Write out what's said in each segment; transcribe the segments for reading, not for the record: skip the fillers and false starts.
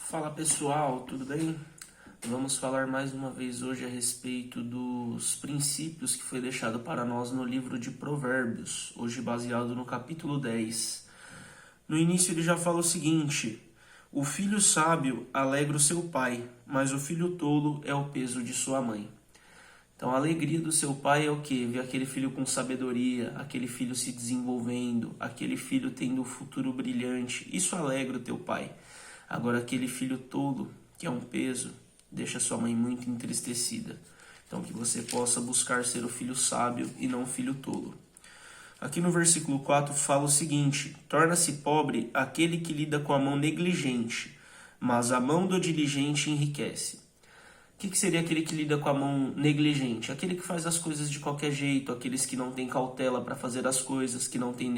Fala pessoal, tudo bem? Vamos falar mais uma vez hoje a respeito dos princípios que foi deixado para nós no livro de Provérbios, hoje baseado no capítulo 10. No início ele já fala o seguinte: o filho sábio alegra o seu pai, mas o filho tolo é o peso de sua mãe. Então a alegria do seu pai é o quê? Ver aquele filho com sabedoria, aquele filho se desenvolvendo, aquele filho tendo um futuro brilhante. Isso alegra o teu pai. Agora aquele filho tolo, que é um peso, deixa sua mãe muito entristecida. Então que você possa buscar ser o filho sábio e não o filho tolo. Aqui no versículo 4 fala o seguinte: torna-se pobre aquele que lida com a mão negligente, mas a mão do diligente enriquece. O que seria aquele que lida com a mão negligente? Aquele que faz as coisas de qualquer jeito, aqueles que não têm cautela para fazer as coisas, que não tem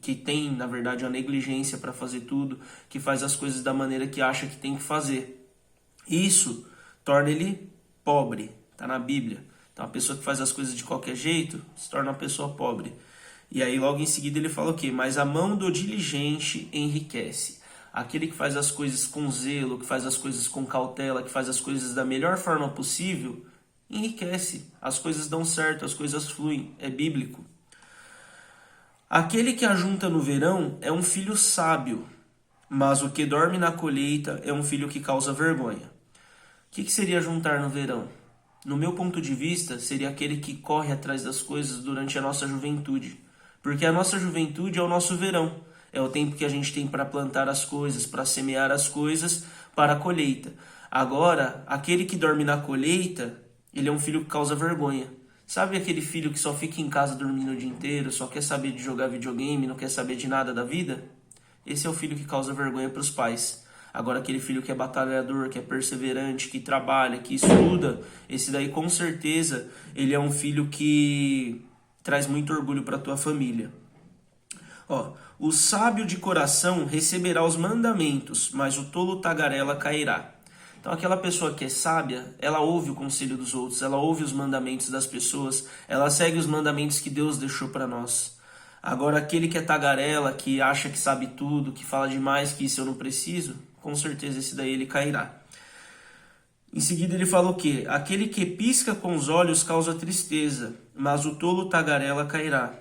que tem, na verdade, a negligência para fazer tudo, que faz as coisas da maneira que acha que tem que fazer. Isso torna ele pobre, está na Bíblia. Então a pessoa que faz as coisas de qualquer jeito se torna uma pessoa pobre. E aí logo em seguida ele fala o quê? Mas a mão do diligente enriquece. Aquele que faz as coisas com zelo, que faz as coisas com cautela, que faz as coisas da melhor forma possível, enriquece. As coisas dão certo, as coisas fluem. É bíblico. Aquele que ajunta no verão é um filho sábio, mas o que dorme na colheita é um filho que causa vergonha. O que seria juntar no verão? No meu ponto de vista, seria aquele que corre atrás das coisas durante a nossa juventude. Porque a nossa juventude é o nosso verão. É o tempo que a gente tem para plantar as coisas, para semear as coisas, para a colheita. Agora, aquele que dorme na colheita, ele é um filho que causa vergonha. Sabe aquele filho que só fica em casa dormindo o dia inteiro, só quer saber de jogar videogame, não quer saber de nada da vida? Esse é o filho que causa vergonha para os pais. Agora aquele filho que é batalhador, que é perseverante, que trabalha, que estuda, esse daí com certeza ele é um filho que traz muito orgulho para a tua família. O sábio de coração receberá os mandamentos, mas o tolo tagarela cairá. Então aquela pessoa que é sábia, ela ouve o conselho dos outros, ela ouve os mandamentos das pessoas, ela segue os mandamentos que Deus deixou para nós. Agora aquele que é tagarela, que acha que sabe tudo, que fala demais, que isso eu não preciso, com certeza esse daí ele cairá. Em seguida ele fala o quê? Aquele que pisca com os olhos causa tristeza, mas o tolo tagarela cairá.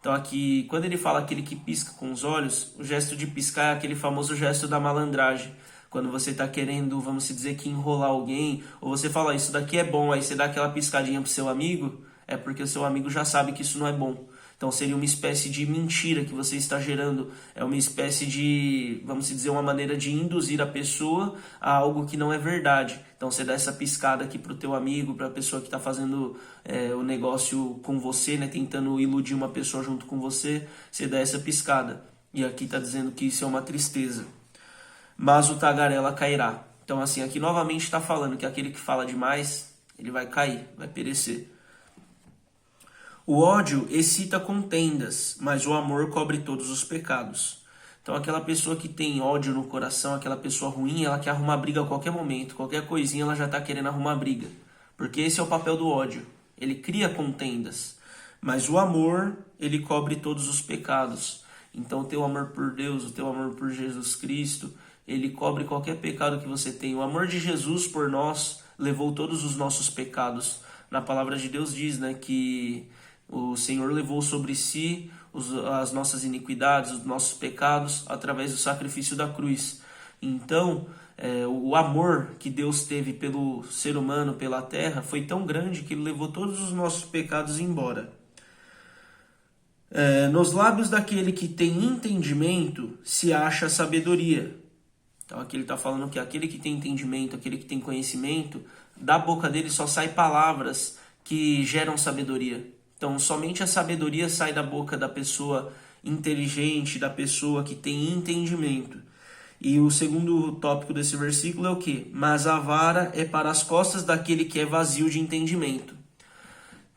Então aqui, quando ele fala aquele que pisca com os olhos, o gesto de piscar é aquele famoso gesto da malandragem. Quando você está querendo, vamos dizer que enrolar alguém, ou você fala, isso daqui é bom, aí você dá aquela piscadinha pro seu amigo, é porque o seu amigo já sabe que isso não é bom. Então seria uma espécie de mentira que você está gerando, é uma espécie de, vamos dizer, uma maneira de induzir a pessoa a algo que não é verdade. Então você dá essa piscada aqui pro teu amigo, para a pessoa que está fazendo o negócio com você, né, tentando iludir uma pessoa junto com você, você dá essa piscada. E aqui está dizendo que isso é uma tristeza. Mas o tagarela cairá. Então assim, aqui novamente está falando que aquele que fala demais, ele vai cair, vai perecer. O ódio excita contendas, mas o amor cobre todos os pecados. Então aquela pessoa que tem ódio no coração, aquela pessoa ruim, ela quer arrumar briga a qualquer momento. Qualquer coisinha ela já está querendo arrumar briga. Porque esse é o papel do ódio. Ele cria contendas. Mas o amor, ele cobre todos os pecados. Então o teu amor por Deus, o teu amor por Jesus Cristo, ele cobre qualquer pecado que você tem. O amor de Jesus por nós levou todos os nossos pecados. Na palavra de Deus diz, né, que o Senhor levou sobre si as nossas iniquidades, os nossos pecados, através do sacrifício da cruz. Então, o amor que Deus teve pelo ser humano, pela terra, foi tão grande que ele levou todos os nossos pecados embora. Nos lábios daquele que tem entendimento se acha sabedoria. Então aqui ele está falando que aquele que tem entendimento, aquele que tem conhecimento, da boca dele só sai palavras que geram sabedoria. Então, somente a sabedoria sai da boca da pessoa inteligente, da pessoa que tem entendimento. E o segundo tópico desse versículo é o quê? Mas a vara é para as costas daquele que é vazio de entendimento.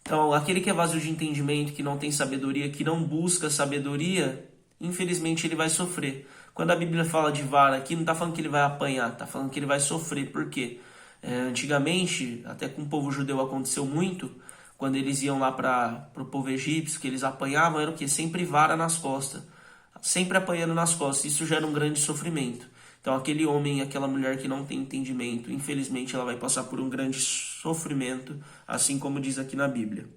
Então, aquele que é vazio de entendimento, que não tem sabedoria, que não busca sabedoria, infelizmente ele vai sofrer. Quando a Bíblia fala de vara aqui, não está falando que ele vai apanhar, está falando que ele vai sofrer. Por quê? Antigamente, até com o povo judeu aconteceu muito. Quando eles iam lá para o povo egípcio, que eles apanhavam, era o quê? Sempre vara nas costas. Sempre apanhando nas costas. Isso gera um grande sofrimento. Então aquele homem e aquela mulher que não tem entendimento, infelizmente ela vai passar por um grande sofrimento, assim como diz aqui na Bíblia.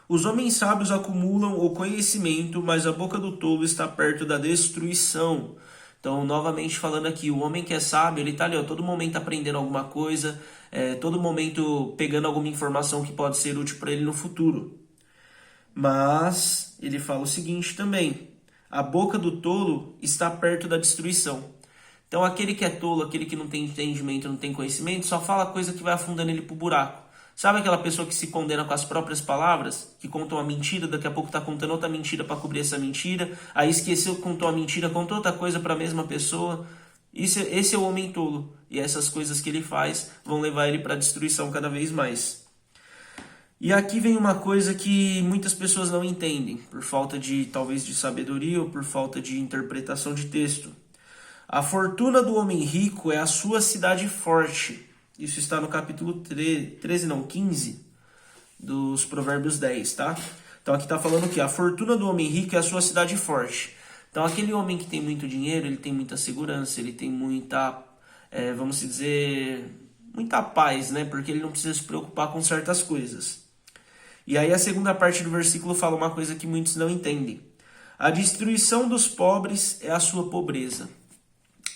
Os homens sábios acumulam o conhecimento, mas a boca do tolo está perto da destruição. Então, novamente falando aqui, o homem que é sábio, ele está ali, ó, todo momento aprendendo alguma coisa, todo momento pegando alguma informação que pode ser útil para ele no futuro. Mas ele fala o seguinte também: a boca do tolo está perto da destruição. Então, aquele que é tolo, aquele que não tem entendimento, não tem conhecimento, só fala coisa que vai afundando ele pro buraco. Sabe aquela pessoa que se condena com as próprias palavras? Que conta uma mentira, daqui a pouco está contando outra mentira para cobrir essa mentira. Aí esqueceu, contou a mentira, contou outra coisa para a mesma pessoa. Esse é o homem tolo. E essas coisas que ele faz vão levar ele para a destruição cada vez mais. E aqui vem uma coisa que muitas pessoas não entendem, por falta de, talvez, de sabedoria ou por falta de interpretação de texto. A fortuna do homem rico é a sua cidade forte. Isso está no capítulo 15 dos Provérbios 10, tá? Então aqui está falando que a fortuna do homem rico é a sua cidade forte. Então aquele homem que tem muito dinheiro, ele tem muita segurança, ele tem muita, vamos dizer, muita paz, né? Porque ele não precisa se preocupar com certas coisas. E aí a segunda parte do versículo fala uma coisa que muitos não entendem. A destruição dos pobres é a sua pobreza.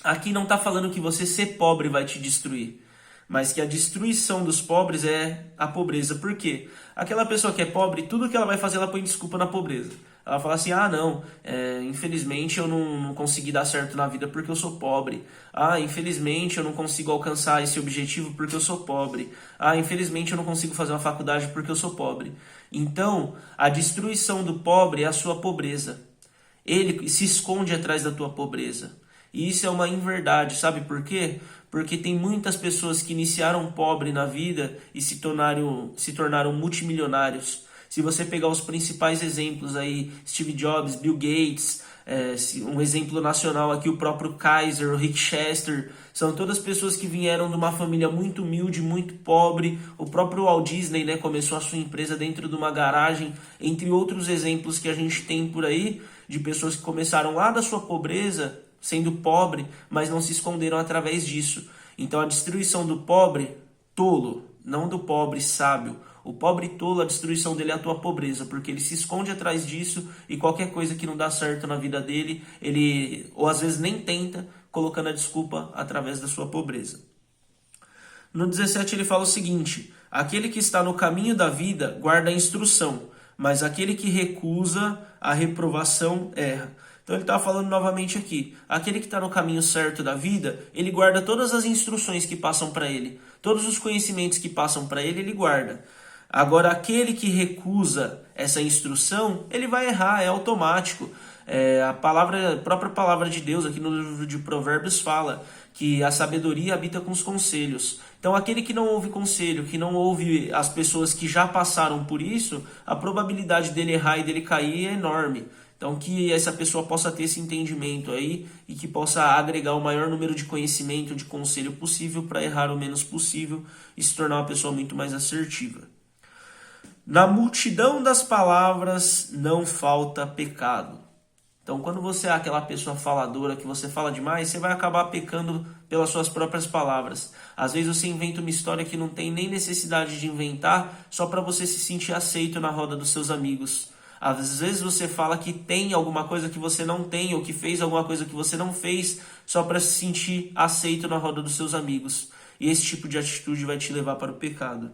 Aqui não está falando que você ser pobre vai te destruir, mas que a destruição dos pobres é a pobreza. Por quê? Aquela pessoa que é pobre, tudo que ela vai fazer, ela põe desculpa na pobreza. Ela fala assim, infelizmente eu não consegui dar certo na vida porque eu sou pobre. Infelizmente eu não consigo alcançar esse objetivo porque eu sou pobre. Infelizmente eu não consigo fazer uma faculdade porque eu sou pobre. Então, a destruição do pobre é a sua pobreza. Ele se esconde atrás da tua pobreza. E isso é uma inverdade, sabe por quê? Porque tem muitas pessoas que iniciaram pobre na vida e se tornaram multimilionários. Se você pegar os principais exemplos aí, Steve Jobs, Bill Gates, um exemplo nacional aqui, o próprio Kaiser, o Rick Chester, são todas pessoas que vieram de uma família muito humilde, muito pobre. O próprio Walt Disney, né, começou a sua empresa dentro de uma garagem, entre outros exemplos que a gente tem por aí, de pessoas que começaram lá da sua pobreza, sendo pobre, mas não se esconderam através disso. Então a destruição do pobre tolo, não do pobre sábio. O pobre tolo, a destruição dele é a tua pobreza, porque ele se esconde atrás disso e qualquer coisa que não dá certo na vida dele, ele, ou às vezes nem tenta, colocando a desculpa através da sua pobreza. No 17 ele fala o seguinte: aquele que está no caminho da vida guarda a instrução, mas aquele que recusa a reprovação erra. Então ele está falando novamente aqui, aquele que está no caminho certo da vida, ele guarda todas as instruções que passam para ele, todos os conhecimentos que passam para ele, ele guarda. Agora aquele que recusa essa instrução, ele vai errar, é automático. A própria palavra de Deus aqui no livro de Provérbios fala que a sabedoria habita com os conselhos. Então aquele que não ouve conselho, que não ouve as pessoas que já passaram por isso, a probabilidade dele errar e dele cair é enorme. Então que essa pessoa possa ter esse entendimento aí e que possa agregar o maior número de conhecimento, de conselho possível para errar o menos possível e se tornar uma pessoa muito mais assertiva. Na multidão das palavras não falta pecado. Então quando você é aquela pessoa faladora que você fala demais, você vai acabar pecando pelas suas próprias palavras. Às vezes você inventa uma história que não tem nem necessidade de inventar, só para você se sentir aceito na roda dos seus amigos. Às vezes você fala que tem alguma coisa que você não tem, ou que fez alguma coisa que você não fez, só para se sentir aceito na roda dos seus amigos. E esse tipo de atitude vai te levar para o pecado.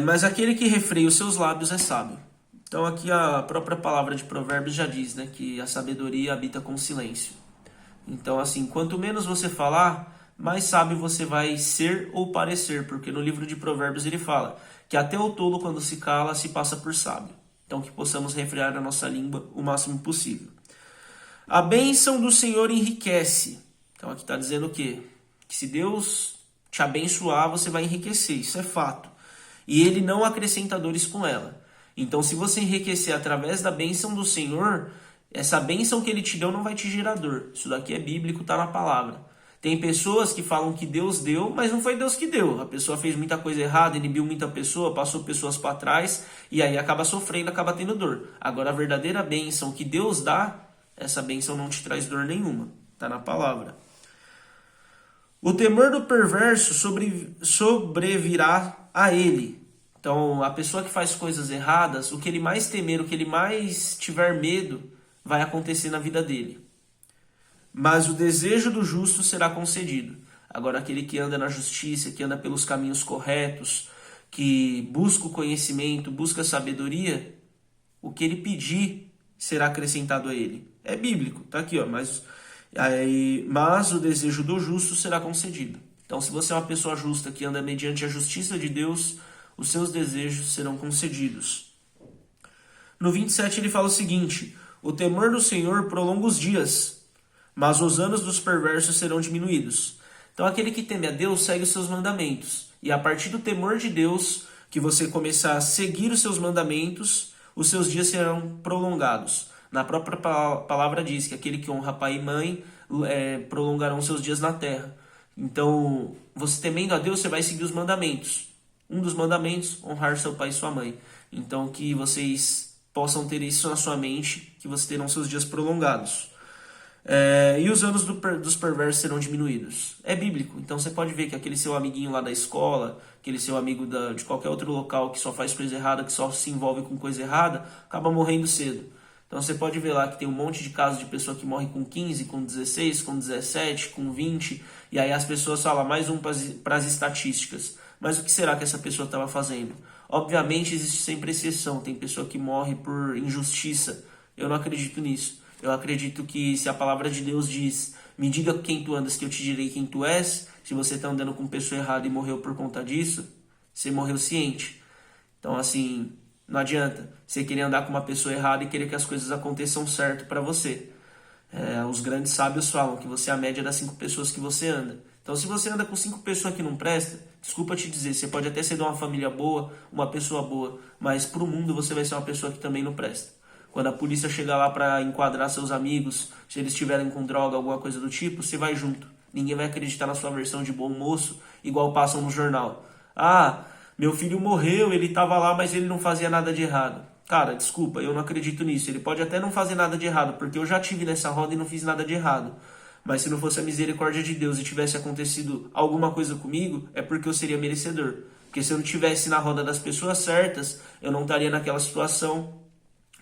Mas aquele que refreia os seus lábios é sábio. Então aqui a própria palavra de Provérbios já diz, né, que a sabedoria habita com silêncio. Então assim, quanto menos você falar, mais sábio você vai ser ou parecer, porque no livro de Provérbios ele fala que até o tolo, quando se cala, se passa por sábio. Então que possamos refrear a nossa língua o máximo possível. A bênção do Senhor enriquece. Então aqui está dizendo o quê? Que se Deus te abençoar, você vai enriquecer, isso é fato. E ele não acrescenta dores com ela. Então se você enriquecer através da bênção do Senhor, essa bênção que ele te deu não vai te gerar dor. Isso daqui é bíblico, está na palavra. Tem pessoas que falam que Deus deu, mas não foi Deus que deu. A pessoa fez muita coisa errada, inibiu muita pessoa, passou pessoas para trás e aí acaba sofrendo, acaba tendo dor. Agora a verdadeira bênção que Deus dá essa bênção não te traz dor nenhuma. Está na palavra. O temor do perverso sobrevirá a ele. Então, a pessoa que faz coisas erradas, o que ele mais temer, o que ele mais tiver medo, vai acontecer na vida dele. Mas o desejo do justo será concedido. Agora, aquele que anda na justiça, que anda pelos caminhos corretos, que busca o conhecimento, busca a sabedoria, o que ele pedir será acrescentado a ele. É bíblico, tá aqui, ó, mas o desejo do justo será concedido. Então, se você é uma pessoa justa que anda mediante a justiça de Deus, os seus desejos serão concedidos. No 27 ele fala o seguinte: o temor do Senhor prolonga os dias, mas os anos dos perversos serão diminuídos. Então, aquele que teme a Deus segue os seus mandamentos. E a partir do temor de Deus, que você começar a seguir os seus mandamentos, os seus dias serão prolongados. Na própria palavra diz que aquele que honra pai e mãe prolongarão seus dias na terra. Então, você temendo a Deus, você vai seguir os mandamentos. Um dos mandamentos, honrar seu pai e sua mãe. Então, que vocês possam ter isso na sua mente, que vocês terão seus dias prolongados. E os anos dos perversos serão diminuídos. É bíblico, então você pode ver que aquele seu amiguinho lá da escola, aquele seu amigo de qualquer outro local que só faz coisa errada, que só se envolve com coisa errada, acaba morrendo cedo. Então você pode ver lá que tem um monte de casos de pessoa que morre com 15, com 16, com 17, com 20, e aí as pessoas falam mais um para as estatísticas. Mas o que será que essa pessoa estava fazendo? Obviamente existe sempre exceção, tem pessoa que morre por injustiça. Eu não acredito nisso. Eu acredito que se a palavra de Deus diz, me diga quem tu andas que eu te direi quem tu és, se você está andando com pessoa errada e morreu por conta disso, você morreu ciente. Então assim, não adianta você querer andar com uma pessoa errada e querer que as coisas aconteçam certo para você. Os grandes sábios falam que você é a média das 5 pessoas que você anda. Então se você anda com 5 pessoas que não prestam, desculpa te dizer, você pode até ser de uma família boa, uma pessoa boa, mas pro mundo você vai ser uma pessoa que também não presta. Quando a polícia chegar lá para enquadrar seus amigos, se eles estiverem com droga, alguma coisa do tipo, você vai junto. Ninguém vai acreditar na sua versão de bom moço, igual passam no jornal. Ah, meu filho morreu, ele estava lá, mas ele não fazia nada de errado. Cara, desculpa, eu não acredito nisso. Ele pode até não fazer nada de errado, porque eu já tive nessa roda e não fiz nada de errado. Mas se não fosse a misericórdia de Deus e tivesse acontecido alguma coisa comigo, é porque eu seria merecedor. Porque se eu não estivesse na roda das pessoas certas, eu não estaria naquela situação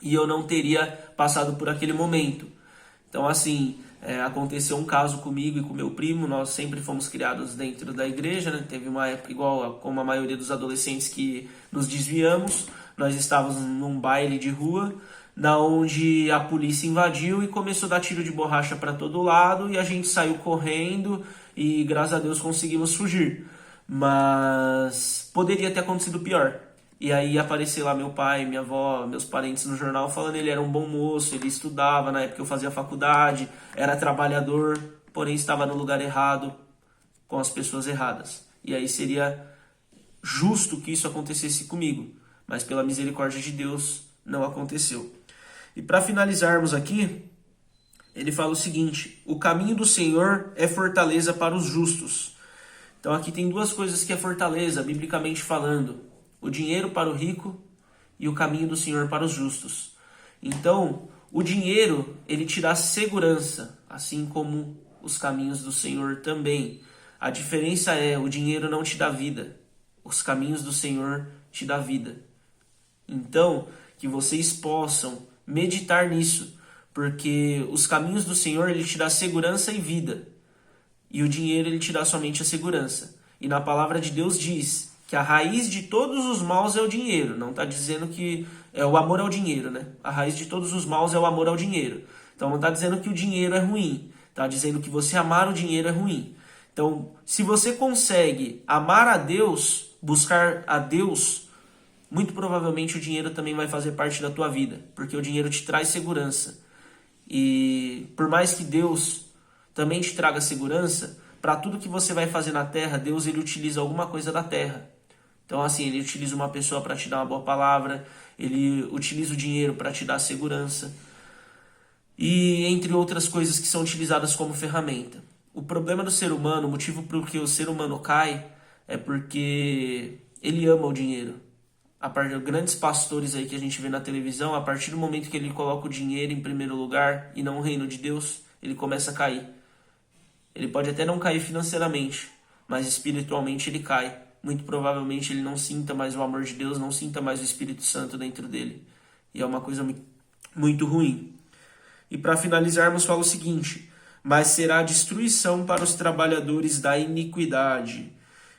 e eu não teria passado por aquele momento. Então, assim, aconteceu um caso comigo e com meu primo. Nós sempre fomos criados dentro da igreja, né? Teve uma época, igual como a maioria dos adolescentes, que nos desviamos. Nós estávamos num baile de rua, na onde a polícia invadiu e começou a dar tiro de borracha para todo lado, e a gente saiu correndo e, graças a Deus, conseguimos fugir. Mas poderia ter acontecido pior. E aí apareceu lá meu pai, minha avó, meus parentes no jornal falando que ele era um bom moço, ele estudava, na época eu fazia faculdade, era trabalhador, porém estava no lugar errado, com as pessoas erradas. E aí seria justo que isso acontecesse comigo, mas pela misericórdia de Deus não aconteceu. E para finalizarmos aqui, ele fala o seguinte: o caminho do Senhor é fortaleza para os justos. Então aqui tem duas coisas que é fortaleza, biblicamente falando: o dinheiro para o rico e o caminho do Senhor para os justos. Então, o dinheiro, ele te dá segurança, assim como os caminhos do Senhor também. A diferença é, o dinheiro não te dá vida, os caminhos do Senhor te dá vida. Então, que vocês possam meditar nisso, porque os caminhos do Senhor, ele te dá segurança e vida, e o dinheiro, ele te dá somente a segurança. E na palavra de Deus diz que a raiz de todos os maus é o dinheiro. Não está dizendo que é o amor ao dinheiro, né? A raiz de todos os maus é o amor ao dinheiro. Então não está dizendo que o dinheiro é ruim. Está dizendo que você amar o dinheiro é ruim. Então, se você consegue amar a Deus, buscar a Deus, muito provavelmente o dinheiro também vai fazer parte da tua vida. Porque o dinheiro te traz segurança. E por mais que Deus também te traga segurança, para tudo que você vai fazer na terra, Deus ele utiliza alguma coisa da terra. Então, assim, ele utiliza uma pessoa para te dar uma boa palavra, ele utiliza o dinheiro para te dar segurança, e entre outras coisas que são utilizadas como ferramenta. O problema do ser humano, o motivo por que o ser humano cai, é porque ele ama o dinheiro. grandes pastores aí que a gente vê na televisão, a partir do momento que ele coloca o dinheiro em primeiro lugar e não o reino de Deus, ele começa a cair. Ele pode até não cair financeiramente, mas espiritualmente ele cai. Muito provavelmente ele não sinta mais o amor de Deus, não sinta mais o Espírito Santo dentro dele. E é uma coisa muito ruim. E para finalizarmos, fala o seguinte: mas será destruição para os trabalhadores da iniquidade.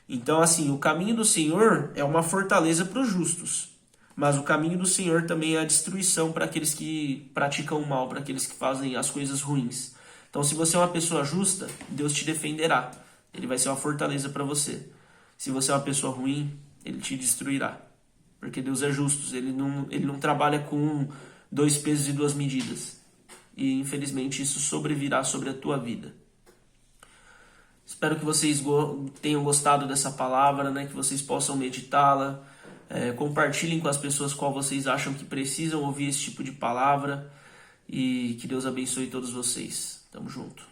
Então, assim, o caminho do Senhor é uma fortaleza para os justos, mas o caminho do Senhor também é a destruição para aqueles que praticam o mal, para aqueles que fazem as coisas ruins. Então, se você é uma pessoa justa, Deus te defenderá. Ele vai ser uma fortaleza para você. Se você é uma pessoa ruim, Ele te destruirá. Porque Deus é justo, Ele não trabalha com 2 pesos e 2 medidas. E, infelizmente, isso sobrevirá sobre a tua vida. Espero que vocês tenham gostado dessa palavra, né? Que vocês possam meditá-la. Compartilhem com as pessoas qual vocês acham que precisam ouvir esse tipo de palavra. E que Deus abençoe todos vocês. Tamo junto.